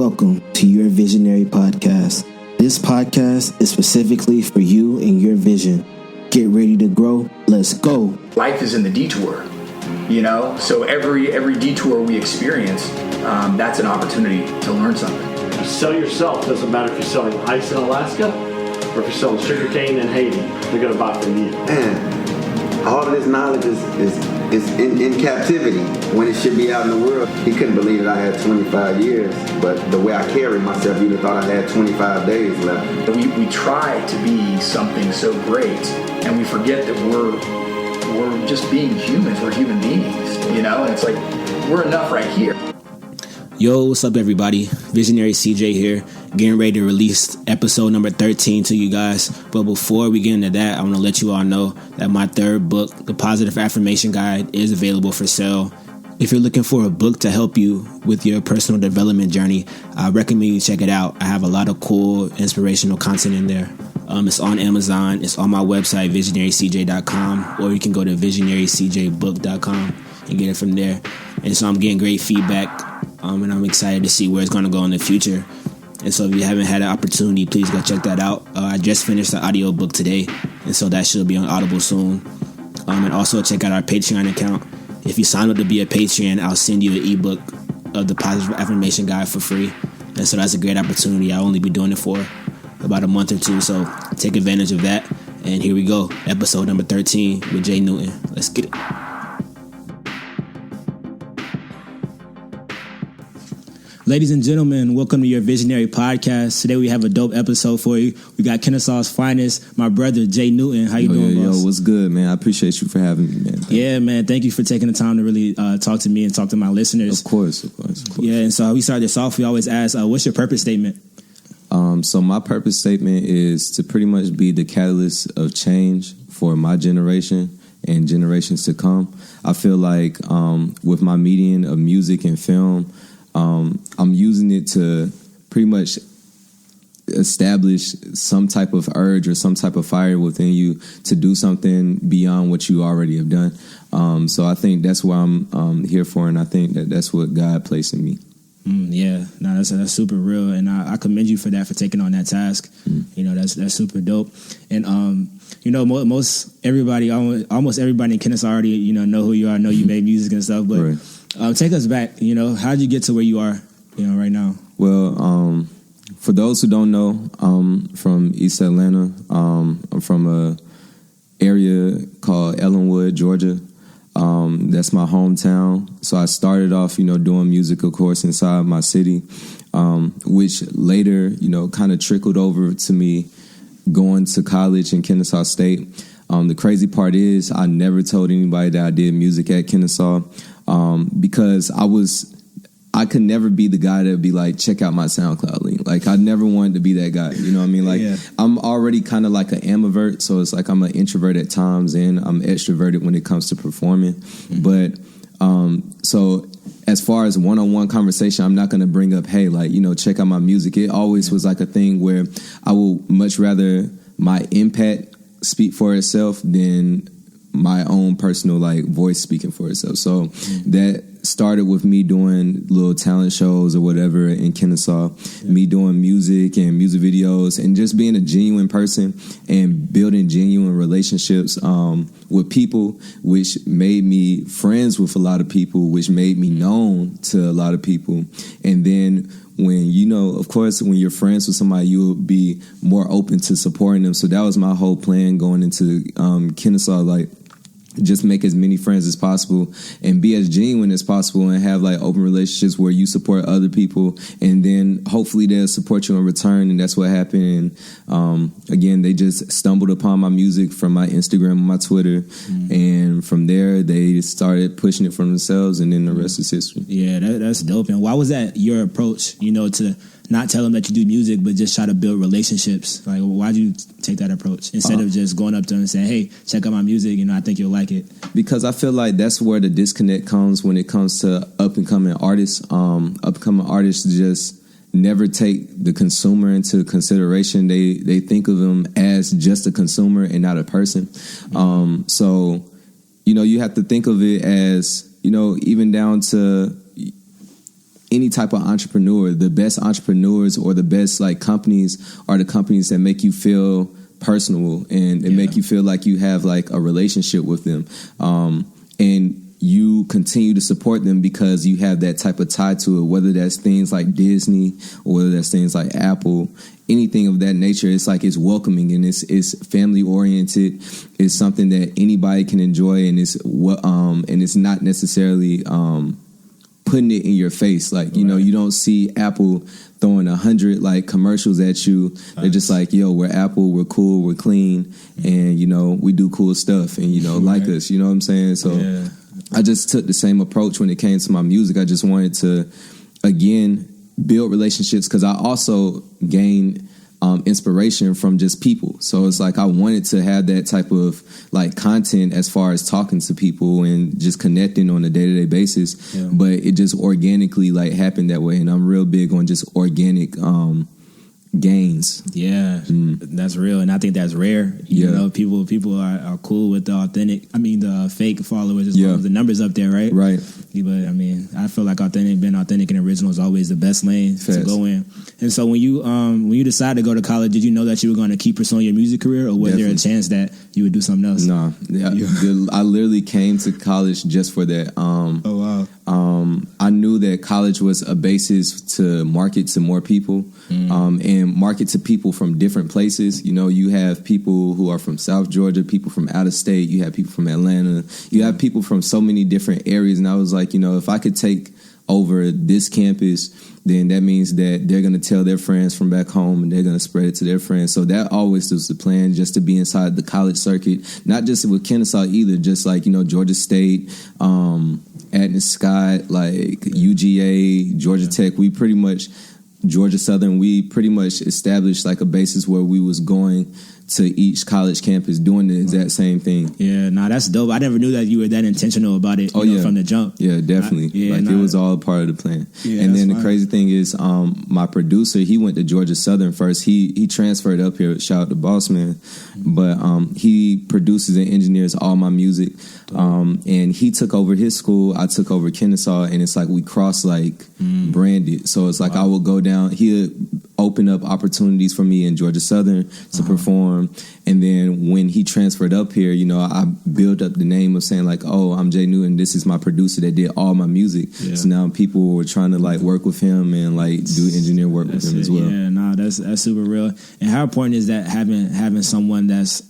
welcome to your Visionary Podcast. This podcast is specifically for you and your vision. Get ready to grow. Let's go. Life is in the detour, you know? So every detour we experience, that's an opportunity to learn something. You sell yourself. Doesn't matter if you're selling ice in Alaska or if you're selling sugarcane in Haiti. They're going to buy from you. Man, all of this knowledge is in captivity when it should be out in the world. He couldn't believe that I had 25 years, but the way I carry myself, you'd have thought I had 25 days left. We try to be something so great, and we forget that we're just being humans. We're human beings, you know? And it's like, we're enough right here. Yo, what's up, everybody? Visionary CJ here, getting ready to release episode number 13 to you guys. But before we get into that, I want to let you all know that my third book, The Positive Affirmation Guide, is available for sale. If you're looking for a book to help you with your personal development journey, I recommend you check it out. I have a lot of cool, inspirational content in there. It's on Amazon. It's on my website, visionarycj.com, or you can go to visionarycjbook.com and get it from there. And so I'm getting great feedback. And I'm excited to see where it's going to go in the future. And so if you haven't had an opportunity, please go check that out. I just finished the audio book today, and so that should be on Audible soon. And also check out our Patreon account. If you sign up to be a Patreon, I'll send you an ebook of the Positive Affirmation Guide for free. And so that's a great opportunity. I'll only be doing it for about a month or two, so take advantage of that. And here we go, episode number 13 with Jaye Newton. Let's get it. Ladies and gentlemen, welcome to your Visionary Podcast. Today we have a dope episode for you. We got Kennesaw's finest, my brother, Jaye Newton. How you doing, boss? Yo, what's good, man? I appreciate you for having me, man. Yeah, man. Thank you for taking the time to really talk to me and talk to my listeners. Of course. Yeah, and so we start this off. We always ask, what's your purpose statement? So my purpose statement is to pretty much be the catalyst of change for my generation and generations to come. I feel like with my medium of music and film, I'm using it to pretty much establish some type of urge or some type of fire within you to do something beyond what you already have done. So I think that's what I'm here for, and I think that's what God placed in me. Yeah, no, that's super real, and I commend you for that, for taking on that task. You know, that's super dope. And you know, almost everybody in Kennesaw already know who you are, know you made music and stuff. But right. Take us back. You know, how did you get to where you are? Right now. Well, for those who don't know, I'm from East Atlanta. I'm from a area called Ellenwood, Georgia. That's my hometown. So I started off, doing music, of course, inside my city, which later, kind of trickled over to me going to college in Kennesaw State. The crazy part is I never told anybody that I did music at Kennesaw because I could never be the guy that would be like, check out my SoundCloud link. Like, I never wanted to be that guy. You know what I mean? Like, yeah. I'm already kind of like an ambivert. So it's like I'm an introvert at times and I'm extroverted when it comes to performing. Mm-hmm. But so as far as one-on-one conversation, I'm not going to bring up, hey, like, check out my music. It always was like a thing where I would much rather my impact speak for itself than my own personal voice speaking for itself. So that started with me doing little talent shows or whatever in Kennesaw, me doing music and music videos and just being a genuine person and building genuine relationships with people, which made me friends with a lot of people, which made me known to a lot of people. And then when, of course, when you're friends with somebody, you'll be more open to supporting them. So that was my whole plan going into Kennesaw, just make as many friends as possible and be as genuine as possible and have open relationships where you support other people and then hopefully they'll support you in return. And that's what happened. And again, they just stumbled upon my music from my Instagram and my Twitter. And from there, they started pushing it for themselves, and then the rest is history. Yeah, that's dope. And why was that your approach, to not tell them that you do music, but just try to build relationships? Like, why'd you take that approach instead of just going up to them and saying, hey, check out my music, I think you'll like it? Because I feel like that's where the disconnect comes when it comes to up-and-coming artists. Up-and-coming artists just never take the consumer into consideration. They think of them as just a consumer and not a person. So, you have to think of it as, even down to any type of entrepreneur, the best entrepreneurs or the best like companies are the companies that make you feel personal and make you feel like you have like a relationship with them. And you continue to support them because you have that type of tie to it, whether that's things like Disney or whether that's things like Apple, anything of that nature. It's like it's welcoming and it's family oriented. It's something that anybody can enjoy, and it's not necessarily putting it in your face. Like, you know, you don't see Apple throwing 100 like commercials at you. Nice. They're just like, yo, we're Apple, we're cool, we're clean, and you know, we do cool stuff, and you know, like us, you know what I'm saying? So I just took the same approach when it came to my music. I just wanted to, again, build relationships because I also gained inspiration from just people. So it's like I wanted to have that type of like content as far as talking to people and just connecting on a day-to-day basis. Yeah. But it just organically like happened that way. And I'm real big on just organic gains. Yeah, that's real, and I think that's rare. You know, people are cool with the authentic. I mean, the fake followers as long as the numbers up there, right? Right. But I mean, I feel like being authentic and original is always the best lane to go in. And so when you decided to go to college, did you know that you were going to keep pursuing your music career, or was there a chance that you would do something else? No, I literally came to college just for that. Oh wow. I knew that college was a basis to market to more people, and market to people from different places. You know, you have people who are from South Georgia, people from out of state, you have people from Atlanta, you have people from so many different areas. And I was like, you know, if I could take over this campus, then that means that they're going to tell their friends from back home and they're going to spread it to their friends. So that always was the plan, just to be inside the college circuit, not just with Kennesaw either, just like, you know, Georgia State, Agnes Scott, like UGA, Georgia Tech, Georgia Southern, we pretty much established like a basis where we was going to each college campus doing the exact same thing. Yeah, that's dope. I never knew that you were that intentional about it from the jump. Yeah, definitely. It was all part of the plan. Yeah, and then the crazy thing is, my producer, he went to Georgia Southern first. He transferred up here, shout out to Boss Man, but he produces and engineers all my music. And he took over his school, I took over Kennesaw, and it's like we cross like branded. So it's like I would go down, he would open up opportunities for me in Georgia Southern to perform. And then when he transferred up here, you know, I built up the name of saying like, oh, I'm Jay Newton, this is my producer that did all my music. Yeah. So now people were trying to like work with him and like do engineer work with him as well. Yeah, that's super real. And how important is that having someone that's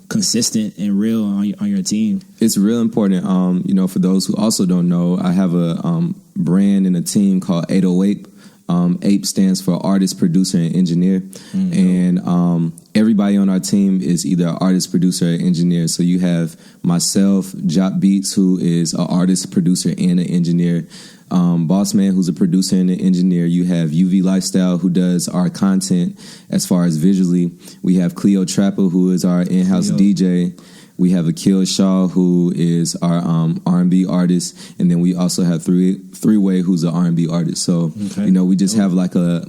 consistent and real on your team? It's real important. You know, for those who also don't know, I have a brand and a team called 808. APE stands for artist, producer, and engineer. And everybody on our team is either an artist, producer, or engineer. So you have myself, Jop Beats, who is an artist, producer, and an engineer. Boss Man, who's a producer and an engineer. You have UV Lifestyle, who does our content as far as visually. We have Cleo Trapper, who is our in-house DJ. We have Akil Shaw, who is our R&B artist, and then we also have Three-Way, who's an R&B artist. So, you know, we just have like a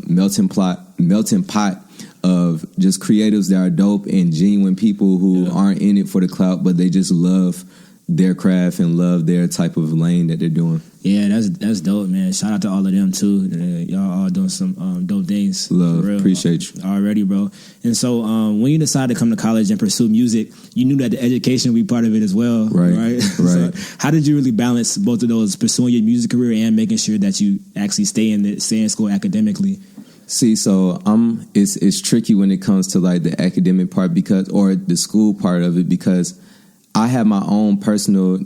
melting pot of just creatives that are dope and genuine people who aren't in it for the clout, but they just love their craft and love their type of lane that they're doing. Yeah, that's dope, man. Shout out to all of them too. Y'all all doing some dope things. Love, appreciate you already, bro. And so when you decided to come to college and pursue music, you knew that the education would be part of it as well, right? So how did you really balance both of those, pursuing your music career and making sure that you actually stay in school academically? See, so it's tricky when it comes to like the academic part or the school part of it, because I have my own personal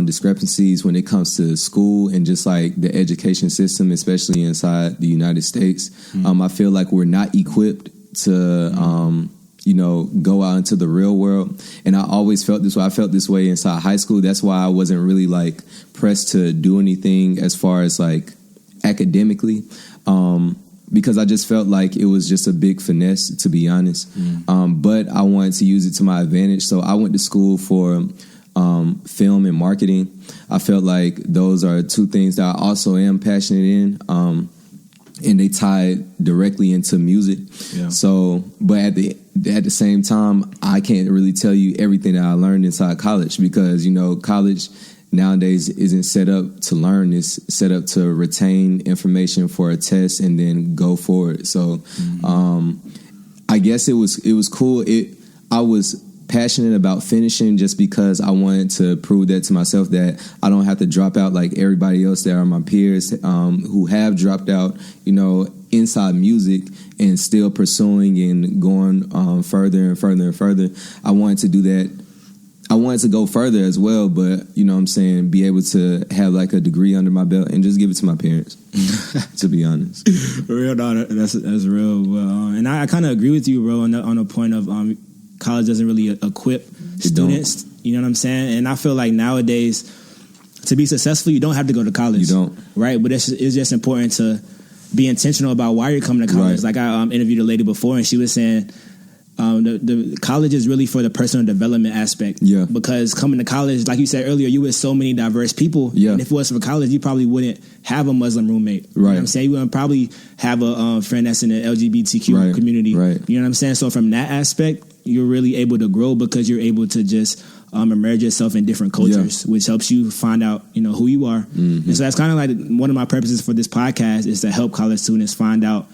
discrepancies when it comes to school and just like the education system, especially inside the United States. I feel like we're not equipped to, go out into the real world. And I always felt this way. I felt this way inside high school. That's why I wasn't really like pressed to do anything as far as like academically. Because I just felt like it was just a big finesse, to be honest. But I wanted to use it to my advantage. So I went to school for film and marketing. I felt like those are two things that I also am passionate in. And they tie directly into music. Yeah. So, but at the same time, I can't really tell you everything that I learned inside college, because, you know, college, nowadays isn't set up to learn. It's set up to retain information for a test and then go forward. So I guess it was cool. I was passionate about finishing just because I wanted to prove that to myself that I don't have to drop out like everybody else that are my peers who have dropped out, inside music and still pursuing and going further and further and further. I wanted to do that. I wanted to go further as well, but be able to have like a degree under my belt and just give it to my parents. To be honest, real, no, that's real. And I kind of agree with you, bro, on the point of college doesn't really equip students. You know what I'm saying? And I feel like nowadays, to be successful, you don't have to go to college. You don't, right? But it's just important to be intentional about why you're coming to college. Right. Like I interviewed a lady before, and she was saying, the college is really for the personal development aspect. Yeah. Because coming to college, like you said earlier, you with so many diverse people. Yeah. And if it was for college, you probably wouldn't have a Muslim roommate. Right. You know what I'm saying? You wouldn't probably have a friend that's in the LGBTQ community. Right. You know what I'm saying? So from that aspect, you're really able to grow because you're able to just immerse yourself in different cultures, which helps you find out, who you are. Mm-hmm. And so that's kind of like one of my purposes for this podcast is to help college students find out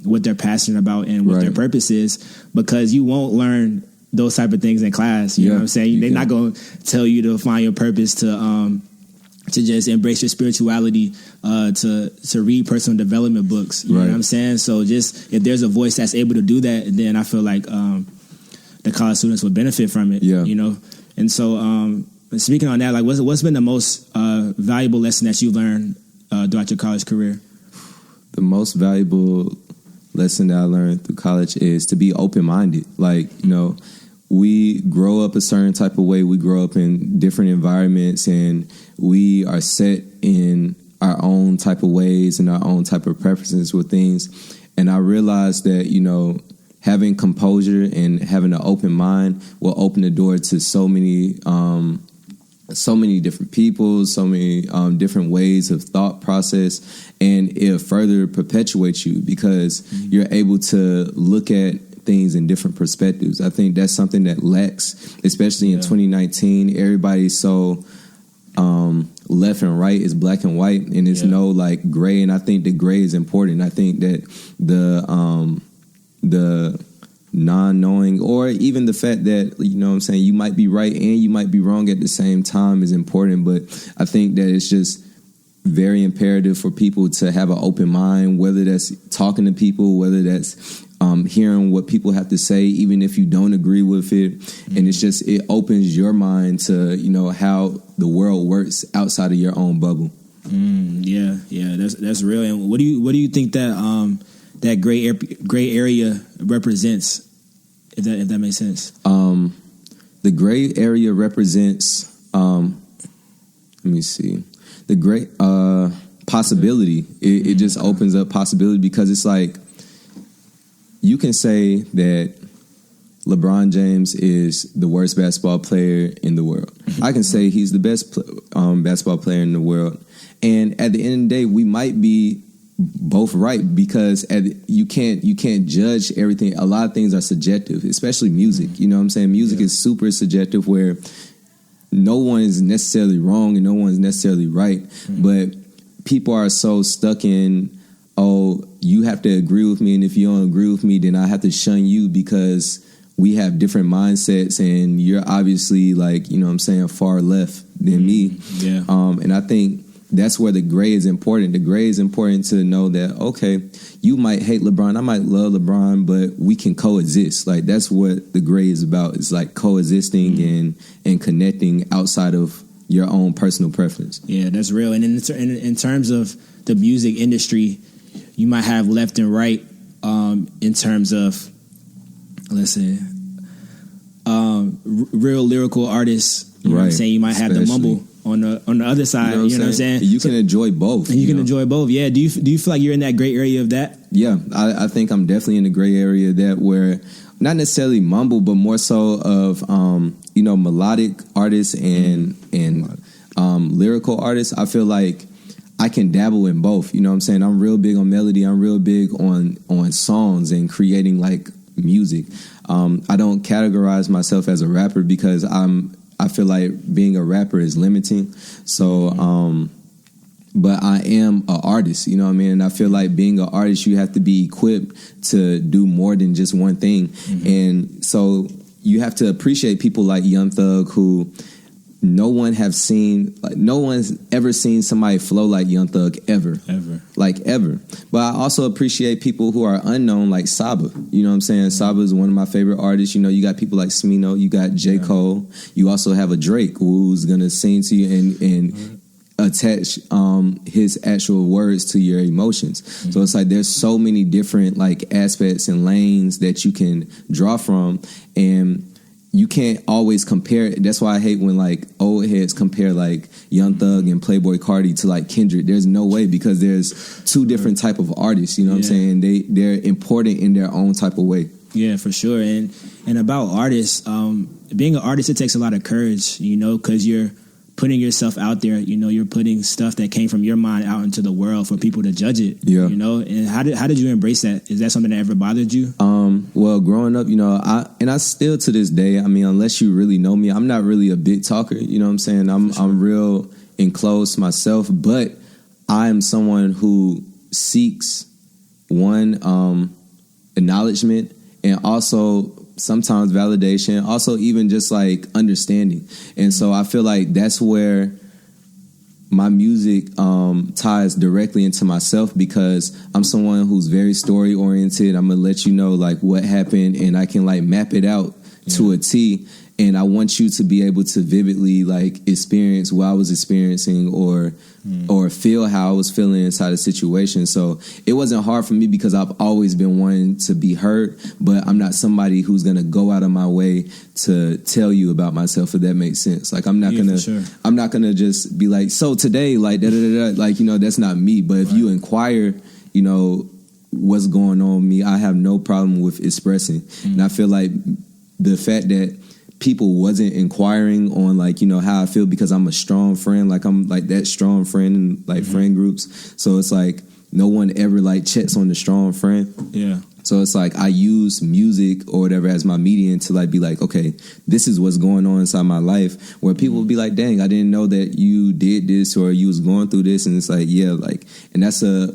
what they're passionate about and what their purpose is, because you won't learn those type of things in class. You know what I'm saying? They're not going to tell you to find your purpose, to just embrace your spirituality, to read personal development books. You know what I'm saying? So just if there's a voice that's able to do that, then I feel like the college students would benefit from it. Yeah. And so speaking on that, like what's been the most valuable lesson that you learned throughout your college career? The most valuable lesson that I learned through college is to be open-minded. Like, we grow up a certain type of way. We grow up in different environments, and we are set in our own type of ways and our own type of preferences with things. And I realized that, having composure and having an open mind will open the door to so many different people, so many different ways of thought process, and it further perpetuates you because you're able to look at things in different perspectives. I think that's something that lacks, especially in 2019. Everybody's so left and right is black and white, and there's no like gray. And I think the gray is important. I think that the non-knowing, or even the fact that, you might be right and you might be wrong at the same time is important. But I think that it's just very imperative for people to have an open mind, whether that's talking to people, whether that's hearing what people have to say, even if you don't agree with it. And it opens your mind to, how the world works outside of your own bubble. Yeah, that's real. And what do you think that that gray area represents, if that makes sense? The gray area represents, let me see, the great possibility. It just opens up possibility, because it's like, you can say that LeBron James is the worst basketball player in the world. I can say he's the best basketball player in the world. And at the end of the day, we might be both right, because you can't judge everything. A lot of things are subjective, especially music. You know what I'm saying? Music is super subjective, where no one is necessarily wrong and no one's necessarily right. But people are so stuck in, you have to agree with me, and if you don't agree with me, then I have to shun you because we have different mindsets, and you're obviously like, far left than me. Yeah. And I think that's where the gray is important. The gray is important to know that, okay, you might hate LeBron, I might love LeBron, but we can coexist. Like, that's what the gray is about. It's like coexisting and connecting outside of your own personal preference. Yeah, that's real. And in terms of the music industry, you might have left and right in terms of, let's say, real lyrical artists. You know what I'm saying? You might have the mumble on the other side. You know what I'm saying? You can enjoy both. And you can enjoy both. Yeah. Do you feel like you're in that gray area of that? Yeah, I think I'm definitely in the gray area of that, where not necessarily mumble, but more so of melodic artists and lyrical artists. I feel like I can dabble in both. You know what I'm saying? I'm real big on melody. I'm real big on songs and creating like music. I don't categorize myself as a rapper because I feel like being a rapper is limiting. So, but I am an artist, you know what I mean? And I feel like being an artist, you have to be equipped to do more than just one thing. And so you have to appreciate people like Young Thug, who no one's ever seen somebody flow like Young Thug ever. But I also appreciate people who are unknown, like Saba. You know what I'm saying? Saba is one of my favorite artists. You know, you got people like Smino, you got J. Cole, you also have a Drake who's gonna sing to you and attach his actual words to your emotions. So it's like there's so many different like aspects and lanes that you can draw from, and you can't always compare. That's why I hate when like old heads compare like Young Thug and Playboi Carti to like Kendrick. There's no way, because there's two different type of artists. You know what I'm saying? They're important in their own type of way. Yeah, for sure. And about artists, being an artist, it takes a lot of courage, you know, because you're putting yourself out there, you know, you're putting stuff that came from your mind out into the world for people to judge it, you know. And how did you embrace that? Is that something that ever bothered you? Well, growing up, you know, I still to this day, I mean, unless you really know me, I'm not really a big talker, you know what I'm saying? I'm real enclosed myself, but I am someone who seeks acknowledgement, and also sometimes validation, also even just like understanding. And so I feel like that's where my music ties directly into myself, because I'm someone who's very story oriented. I'm gonna let you know like what happened, and I can like map it out to a T. And I want you to be able to vividly like experience what I was experiencing, or feel how I was feeling inside a situation. So it wasn't hard for me, because I've always been wanting to be heard, but I'm not somebody who's going to go out of my way to tell you about myself, if that makes sense. Like I'm not going to just be like, so today, like, like, you know, that's not me. But if you inquire, you know, what's going on with me, I have no problem with expressing. And I feel like the fact that people wasn't inquiring on like, you know, how I feel, because I'm a strong friend, like I'm like that strong friend in like friend groups. So it's like no one ever like checks on the strong friend. Yeah. So it's like I use music or whatever as my medium to like be like, okay, this is what's going on inside my life, where people will be like, dang, I didn't know that you did this or you was going through this. And it's like, yeah, like, and that's a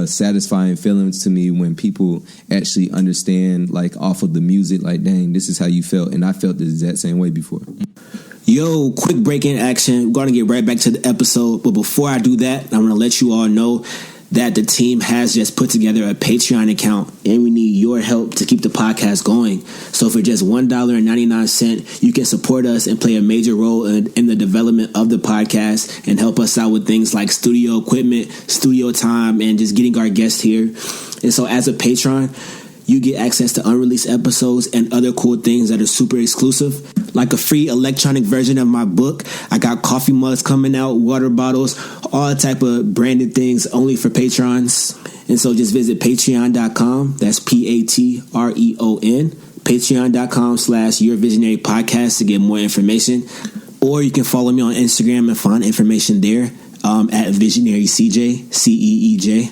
satisfying feeling to me when people actually understand like off of the music, like, dang, this is how you felt. And I felt the exact same way before. Yo, quick break in action. We're going to get right back to the episode. But before I do that, I'm going to let you all know that the team has just put together a Patreon account, and we need your help to keep the podcast going. So for just $1.99, you can support us and play a major role in the development of the podcast, and help us out with things like studio equipment, studio time, and just getting our guests here. And so as a patron, you get access to unreleased episodes and other cool things that are super exclusive, like a free electronic version of my book. I got coffee mugs coming out, water bottles, all type of branded things only for patrons. And so just visit patreon.com. That's Patreon. Patreon.com/Your Visionary Podcast to get more information. Or you can follow me on Instagram and find information there at Visionary CJ, CEEJ.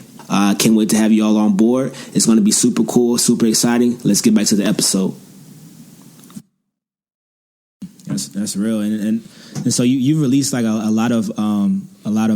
Can't wait to have you all on board. It's going to be super cool, super exciting. Let's get back to the episode. That's real, and so you released like a lot of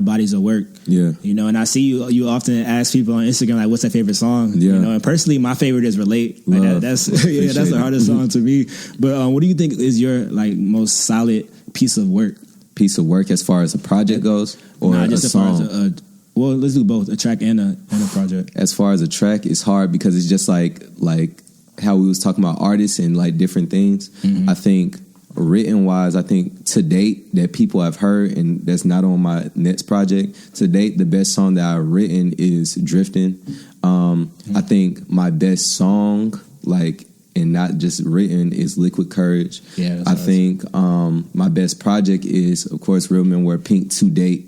bodies of work. Yeah, you know, and I see you often ask people on Instagram like, "What's their favorite song?" Yeah, you know, and personally, my favorite is "Relate." Like that's the hardest song to me. But what do you think is your like most solid piece of work? Piece of work as far as a project goes, or just a song? As far as well, let's do both, a track and a project. As far as a track, it's hard because it's just like how we was talking about artists and like different things. I think written wise, I think to date that people have heard, and that's not on my next project. To date, the best song that I've written is Drifting. I think my best song, like, and not just written, is Liquid Courage. Yeah, I think my best project is, of course, Real Men Wear Pink to date.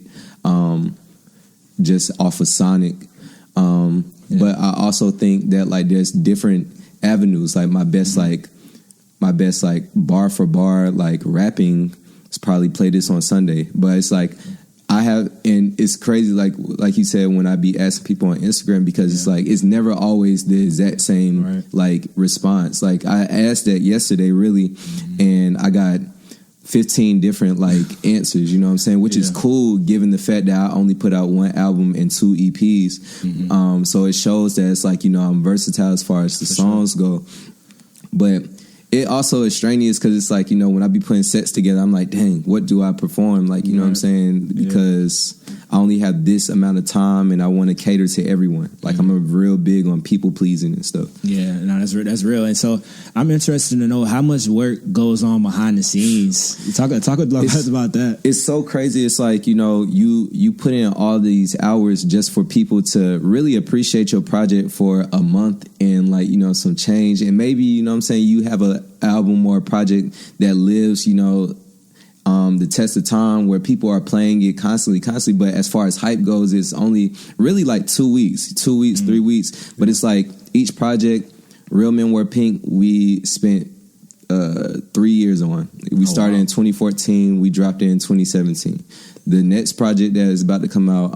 Just off of Sonic. But I also think that like there's different avenues. Like my best bar for bar like rapping is probably Play This on Sunday. But it's like I have, and it's crazy like you said, when I be asking people on Instagram, because it's like it's never always the exact same like response. Like I asked that yesterday really, and I got 15 different like answers, you know what I'm saying, which is cool given the fact that I only put out one album and 2 EPs. So it shows that it's like, you know, I'm versatile as far as the songs go. But it also is strenuous because it's like, you know, when I be putting sets together, I'm like, dang, what do I perform? Like, you know what I'm saying? Because I only have this amount of time and I want to cater to everyone. Like, I'm a real big on people pleasing and stuff. Yeah, no, that's real. And so I'm interested to know how much work goes on behind the scenes. Talk about that. It's so crazy. It's like, you know, you put in all these hours just for people to really appreciate your project for a month and like, you know, some change. And maybe, you know what I'm saying, you have an album or a project that lives, you know, the test of time where people are playing it constantly. But as far as hype goes, it's only really like 2 weeks, 3 weeks. But it's like each project, Real Men Wear Pink, we spent 3 years on. We started in 2014. We dropped it in 2017. The next project that is about to come out,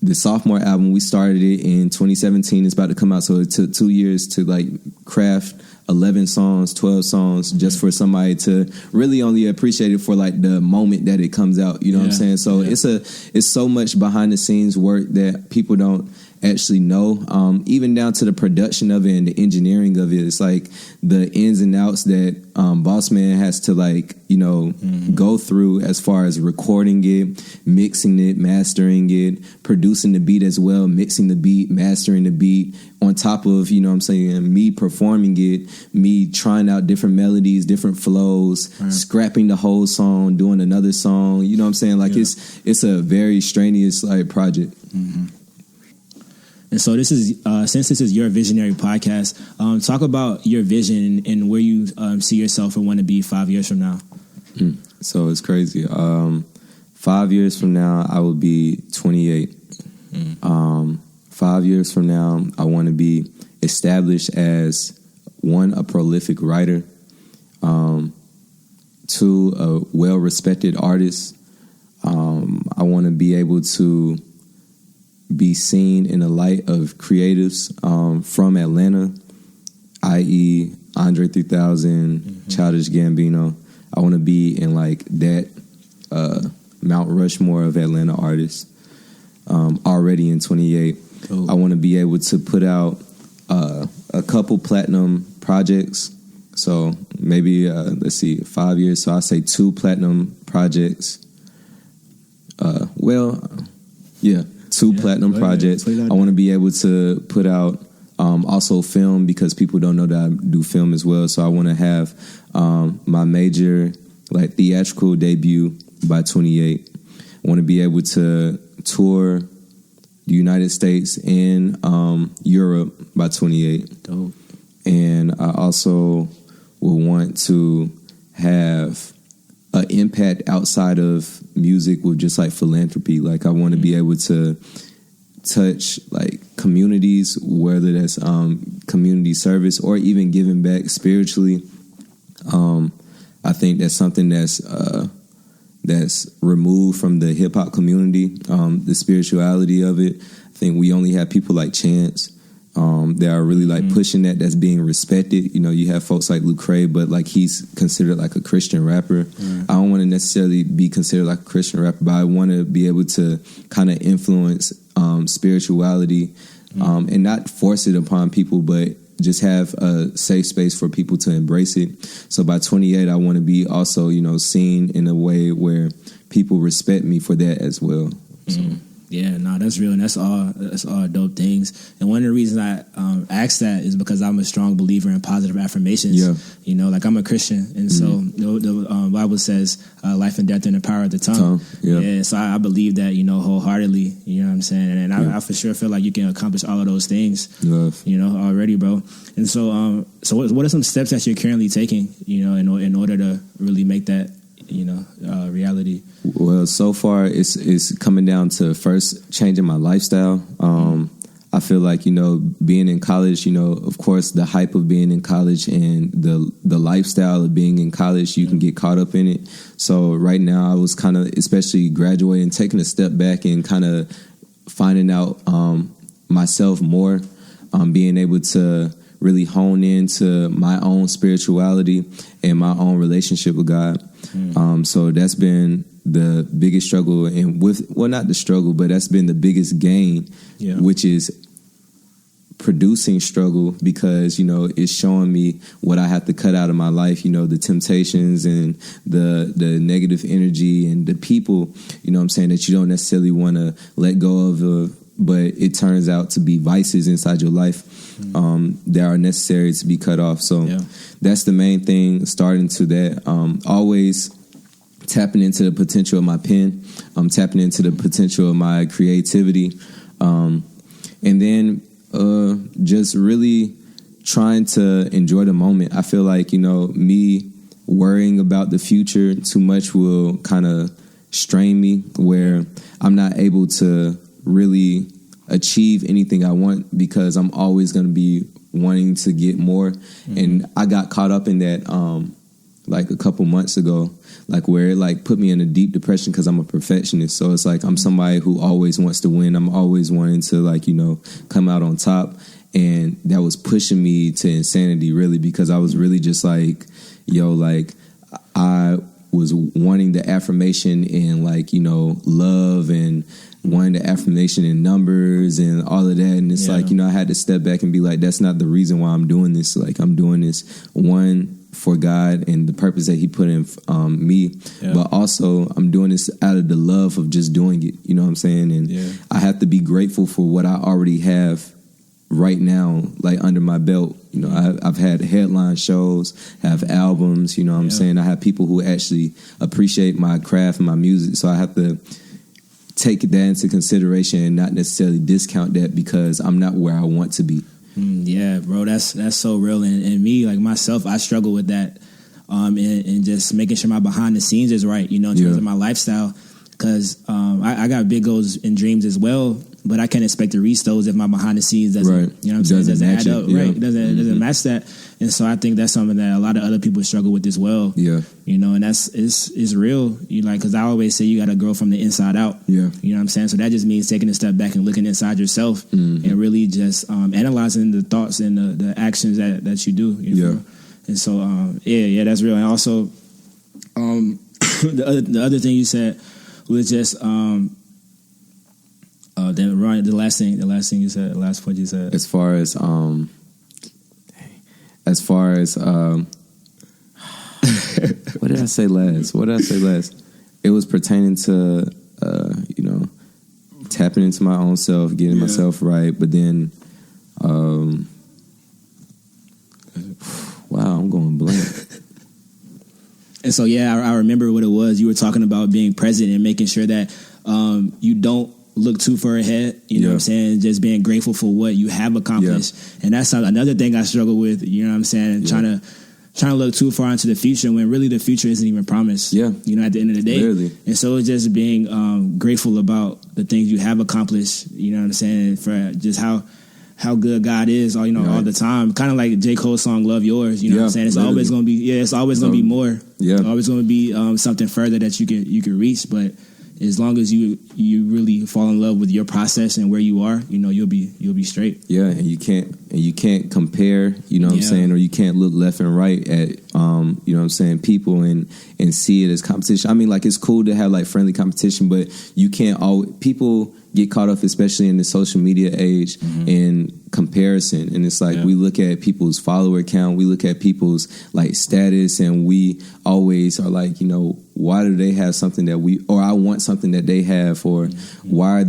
the sophomore album, we started it in 2017. It's about to come out. So it took 2 years to like craft 11 songs, 12 songs, just for somebody to really only appreciate it for like the moment that it comes out. You know what I'm saying? So it's so much behind the scenes work that people don't actually know, even down to the production of it and the engineering of it. It's like the ins and outs that Boss Man has to like, you know, go through as far as recording it, mixing it, mastering it, producing the beat as well, mixing the beat, mastering the beat, on top of, you know what I'm saying, me performing it, me trying out different melodies, different flows, scrapping the whole song, doing another song. You know what I'm saying? Like it's a very strenuous like project. And so this is, since this is your visionary podcast, talk about your vision and where you see yourself and want to be 5 years from now. So it's crazy. 5 years from now, I will be 28. 5 years from now, I want to be established as, one, a prolific writer, 2, a well-respected artist. I want to be able to be seen in the light of creatives from Atlanta, i.e. Andre 3000, Childish Gambino. I want to be in like that Mount Rushmore of Atlanta artists already in 28. Cool. I want to be able to put out a couple platinum projects. So maybe, 5 years. So I say 2 platinum projects. 2 platinum projects. I want to be able to put out also film, because people don't know that I do film as well. So I want to have my major like theatrical debut by 28. I want to be able to tour the United States and Europe by 28. Dope. And I also will want to have an impact outside of music with just like philanthropy. Like I want to be able to touch like communities, whether that's community service or even giving back spiritually. I think that's something that's removed from the hip hop community, the spirituality of it. I think we only have people like Chance that are really like pushing that's being respected. You know, you have folks like Lecrae, but like he's considered like a Christian rapper. I don't want to necessarily be considered like a Christian rapper, but I want to be able to kind of influence spirituality and not force it upon people, but just have a safe space for people to embrace it. So by 28, I want to be also, you know, seen in a way where people respect me for that as well. So. Yeah, no, that's real, and that's all dope things. And one of the reasons I asked that is because I'm a strong believer in positive affirmations. Yeah. You know, like I'm a Christian, and so the Bible says life and death in the power of the tongue. Yeah. So I believe that, you know, wholeheartedly. You know what I'm saying? And I for sure feel like you can accomplish all of those things. You know, already, bro. And so, what are some steps that you're currently taking? You know, in order to really make that, you know, reality? Well, so far it's coming down to first changing my lifestyle. I feel like, you know, being in college, you know, of course the hype of being in college and the lifestyle of being in college, you can get caught up in it. So right now I was kind of, especially graduating, taking a step back and kind of finding out myself more, being able to really hone into my own spirituality and my own relationship with God. So that's been the biggest struggle, and not the struggle, but that's been the biggest gain, which is producing struggle, because it's showing me what I have to cut out of my life, the temptations and the negative energy and the people, that you don't necessarily want to let go of, but it turns out to be vices inside your life that are necessary to be cut off. So that's the main thing, starting to that. Always tapping into the potential of my pen. I'm tapping into the potential of my creativity. And then just really trying to enjoy the moment. I feel like, me worrying about the future too much will kind of strain me, where I'm not able to really achieve anything I want, because I'm always going to be wanting to get more. And I got caught up in that like a couple months ago, like where it like put me in a deep depression, because I'm a perfectionist. So it's like I'm somebody who always wants to win. I'm always wanting to like, come out on top. And that was pushing me to insanity, really, because I was really just like, I was wanting the affirmation and like, love, and wanting the affirmation in numbers and all of that. And it's like, I had to step back and be like, that's not the reason why I'm doing this. Like, I'm doing this, one, for God and the purpose that he put in me, but also I'm doing this out of the love of just doing it. You know what I'm saying? And I have to be grateful for what I already have right now, like under my belt. I've had headline shows, have albums, what I'm saying? I have people who actually appreciate my craft and my music. So I have to take that into consideration and not necessarily discount that because I'm not where I want to be. Yeah, bro, that's so real. And me, like myself, I struggle with that, and just making sure my behind the scenes is right, in terms of my lifestyle, because I got big goals and dreams as well, but I can't expect to reach those if my behind the scenes doesn't, doesn't add up, right? It doesn't match that. And so I think that's something that a lot of other people struggle with as well. Yeah, and it's real. Because I always say you got to grow from the inside out. Yeah, you know what I'm saying. So that just means taking a step back and looking inside yourself and really just analyzing the thoughts and the actions that you do. And so that's real. And also, the other thing you said was just then Ryan, the last thing you said, the last point you said, as far as what did I say last? It was pertaining to tapping into my own self, getting myself right, but then wow, I'm going blank. And so I remember what it was. You were talking about being present and making sure that you don't look too far ahead, you know what I'm saying? Just being grateful for what you have accomplished. And that's another thing I struggle with, you know what I'm saying? Trying to look too far into the future when really the future isn't even promised. Yeah. At the end of the day. Clearly. And so it's just being grateful about the things you have accomplished, you know what I'm saying? For just how good God is, all the time. Kind of like J. Cole's song "Love Yours." You know what I'm saying? It's always going to be, it's always going to be more. Yeah, it's always going to be something further that you can reach. But as long as you really fall in love with your process and where you are, you'll be straight. Yeah, and you can't compare, you know what I'm saying, or you can't look left and right at you know what I'm saying, people and see it as competition. I mean, like, it's cool to have like friendly competition, but you can't always, people get caught up, especially in the social media age, in comparison. And it's like, we look at people's follower count, we look at people's like status, and we always are like, why do they have something that or I want something that they have, or why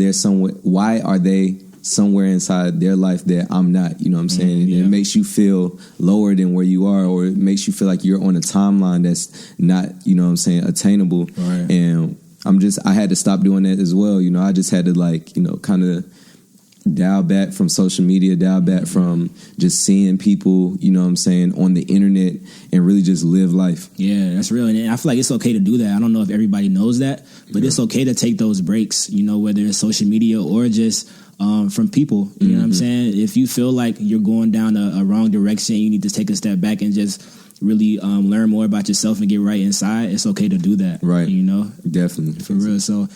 are they somewhere inside their life that I'm not, you know what I'm saying? And it makes you feel lower than where you are, or it makes you feel like you're on a timeline that's not, you know what I'm saying, attainable. Right. And I had to stop doing that as well. I just had to kind of dial back from social media, dial back from just seeing people, you know what I'm saying, on the internet, and really just live life. Yeah, that's real. And I feel like it's okay to do that. I don't know if everybody knows that, but it's okay to take those breaks, whether it's social media or just from people, you know what I'm saying? If you feel like you're going down a wrong direction, you need to take a step back and just really learn more about yourself and get right inside, it's okay to do that. Right. You know? Definitely. For real. So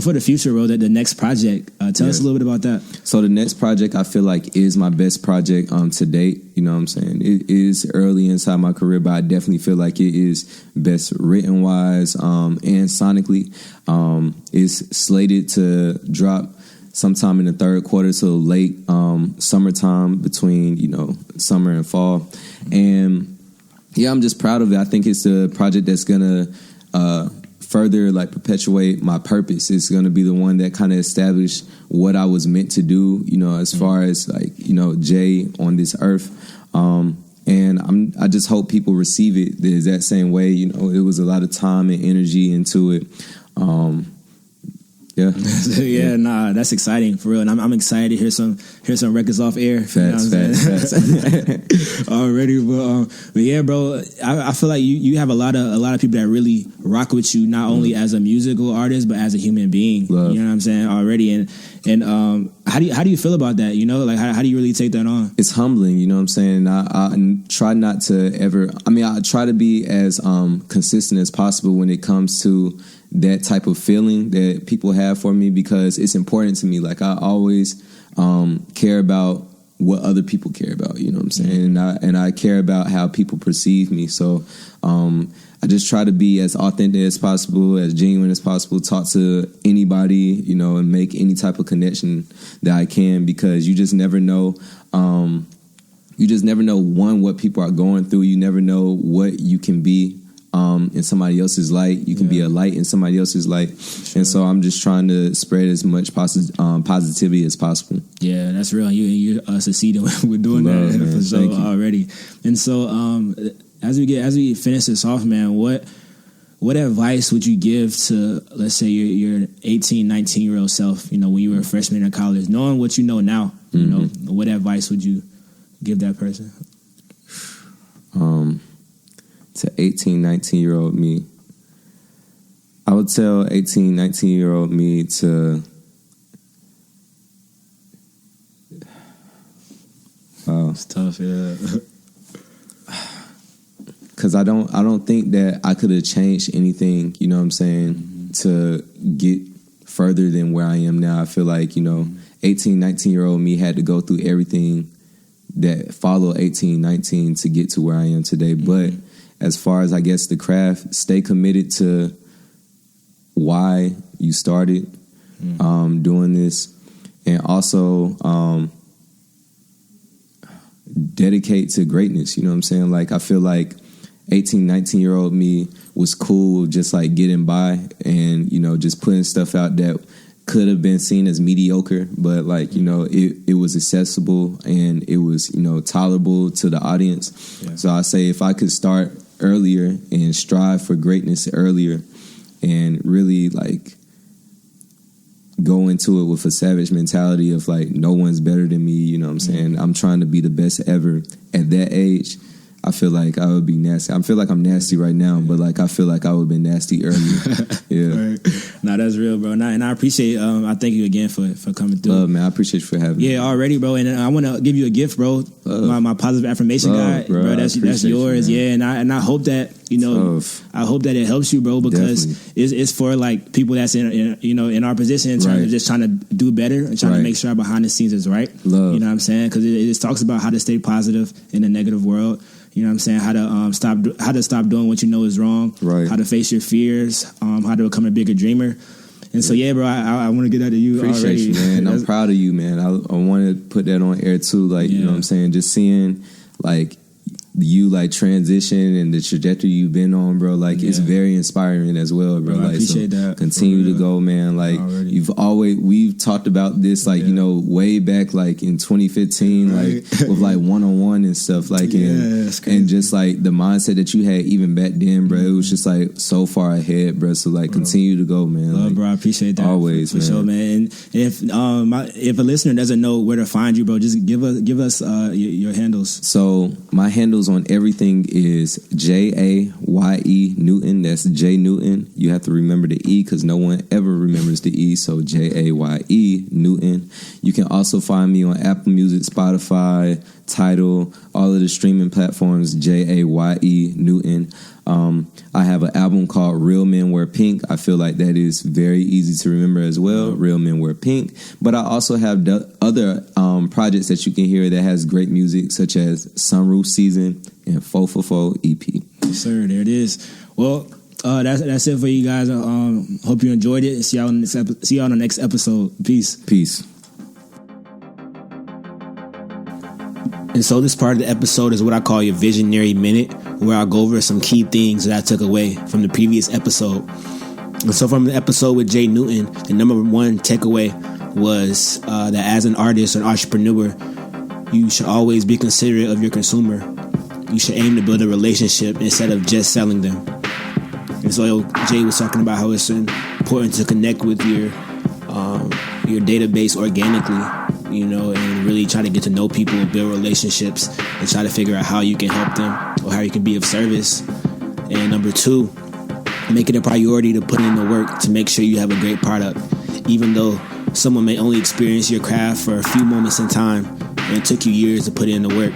for the future, bro, the next project, tell us a little bit about that. So the next project I feel like is my best project to date. You know what I'm saying? It is early inside my career, but I definitely feel like it is best written wise and sonically. It's slated to drop sometime in the third quarter to late summertime, between, you know, summer and fall. And yeah, I'm just proud of it. I think it's a project that's gonna further like perpetuate my purpose. It's gonna be the one that kind of established what I was meant to do, you know, as far as like, you know, Jay on this earth. And I just hope people receive it the exact same way. You know, it was a lot of time and energy into it. Nah, that's exciting for real, and I'm excited to hear some records off air. Facts. Already, but yeah, bro, I feel like you have a lot of people that really rock with you, not only as a musical artist but as a human being. Love. You know what I'm saying already, and how do you feel about that? You know, like how do you really take that on? It's humbling, you know what I'm saying? I try not to ever. I mean, I try to be as consistent as possible when it comes to that type of feeling that people have for me, because it's important to me. Like, I always care about what other people care about, you know what I'm saying? And I care about how people perceive me. So I just try to be as authentic as possible, as genuine as possible, talk to anybody, you know, and make any type of connection that I can, because you just never know. You just never know, one, what people are going through. You never know what you can be in somebody else's light. You can be a light in somebody else's light. Sure. And so I'm just trying to spread as much positivity as possible. Yeah, that's real. You succeeding with doing that, man. For sure already. And so as we finish this off, man, what advice would you give to, let's say, your 18, 19-year-old self, you know, when you were a freshman in college, knowing what you know now, you know, what advice would you give that person? To 18, 19-year-old me, I would tell 18, 19-year-old me to it's tough, yeah. Because I don't think that I could have changed anything, you know what I'm saying, to get further than where I am now. I feel like, you know, 18, 19-year-old me had to go through everything that followed 18, 19 to get to where I am today. But as far as, I guess, the craft, stay committed to why you started doing this, and also dedicate to greatness. You know what I'm saying? Like, I feel like 18, 19-year-old me was cool just like getting by and, you know, just putting stuff out that could have been seen as mediocre, but like, you know, it was accessible and it was, you know, tolerable to the audience. Yeah. So I say, if I could start earlier and strive for greatness earlier and really like go into it with a savage mentality of like, no one's better than me, you know what I'm saying? I'm trying to be the best ever at that age. I feel like I would be nasty. I feel like I'm nasty right now, but like I feel like I would have been nasty earlier. Yeah. Right. No, that's real, bro. And I appreciate. I thank you again for coming through. Love, man. I appreciate you for having me. Yeah, already, bro. And I want to give you a gift, bro. My positive affirmation guide, bro. That's yours. You, yeah, and I hope that, you know, I hope that it helps you, bro, because it's for like people that's in our position in terms of just trying to do better and trying to make sure our behind the scenes is right. Love. You know what I'm saying? Because it talks about how to stay positive in a negative world. You know what I'm saying? How to stop doing what you know is wrong. Right. How to face your fears. How to become a bigger dreamer. And so, yeah, bro, I want to get that to you. Appreciate already. You, man. I'm proud of you, man. I want to put that on air too. Like, you know what I'm saying? Just seeing like you like transition and the trajectory you've been on, bro. Like it's very inspiring as well, bro. Like, I appreciate that. Continue to go, man. Like we've talked about this, like you know, way back, like in 2015, like with like one-on-one and stuff, like and just like the mindset that you had even back then, bro. It was just like so far ahead, bro. So like continue to go, man. Love, like, bro. I appreciate that always, for sure, man. And if a listener doesn't know where to find you, bro, just give us your handles. So my handles handles on everything is Jaye Newton. That's J Newton. You have to remember the E because no one ever remembers the E. So Jaye Newton. You can also find me on Apple Music, Spotify, Tidal, all of the streaming platforms. Jaye Newton. I have an album called Real Men Wear Pink. I feel like that is very easy to remember as well. Real Men Wear Pink. But I also have other projects that you can hear that has great music, such as Sunroof Season and 4 for 4 EP. Yes, sir. There it is. Well, that's it for you guys. Hope you enjoyed it. See y'all on the next episode. Peace. Peace. And so this part of the episode is what I call your visionary minute, where I'll go over some key things that I took away from the previous episode. And so from the episode with Jay Newton, the number one takeaway was that as an artist or an entrepreneur, you should always be considerate of your consumer. You should aim to build a relationship instead of just selling them. And so Jay was talking about how it's important to connect with your database organically, and really try to get to know people, build relationships, and try to figure out how you can help them or how you can be of service. And number two, make it a priority to put in the work to make sure you have a great product, even though someone may only experience your craft for a few moments in time and it took you years to put in the work.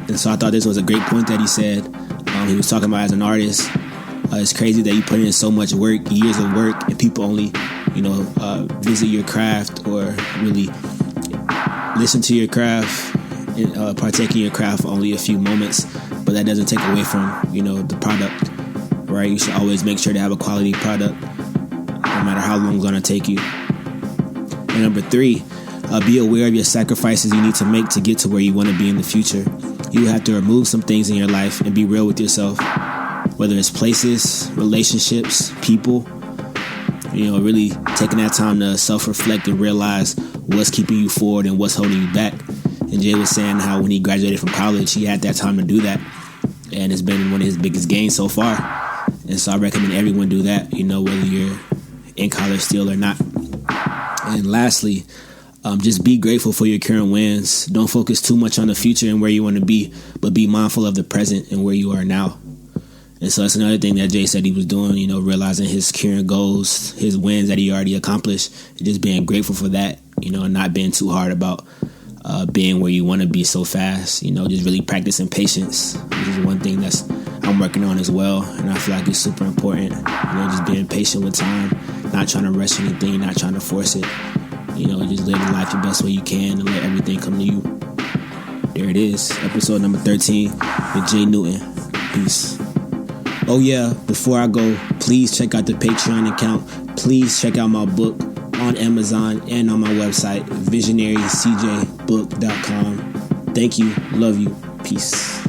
And so I thought this was a great point that he said. He was talking about as an artist, it's crazy that you put in so much work, years of work, and people only visit your craft or really listen to your craft and partake in your craft for only a few moments, but that doesn't take away from the product, right? You should always make sure to have a quality product no matter how long it's going to take you. And number three, be aware of your sacrifices you need to make to get to where you want to be in the future. You have to remove some things in your life and be real with yourself, whether it's places, relationships, people. Really taking that time to self-reflect and realize what's keeping you forward and what's holding you back. And Jay was saying how when he graduated from college, he had that time to do that. And it's been one of his biggest gains so far. And so I recommend everyone do that, whether you're in college still or not. And lastly, just be grateful for your current wins. Don't focus too much on the future and where you want to be, but be mindful of the present and where you are now. And so that's another thing that Jay said he was doing, realizing his current goals, his wins that he already accomplished, and just being grateful for that, and not being too hard about being where you want to be so fast, just really practicing patience, which is one thing that's I'm working on as well. And I feel like it's super important, just being patient with time, not trying to rush anything, not trying to force it, just living life the best way you can and let everything come to you. There it is, episode number 13 with Jay Newton. Peace. Oh yeah, before I go, please check out the Patreon account. Please check out my book on Amazon and on my website, visionarycjbook.com. Thank you. Love you. Peace.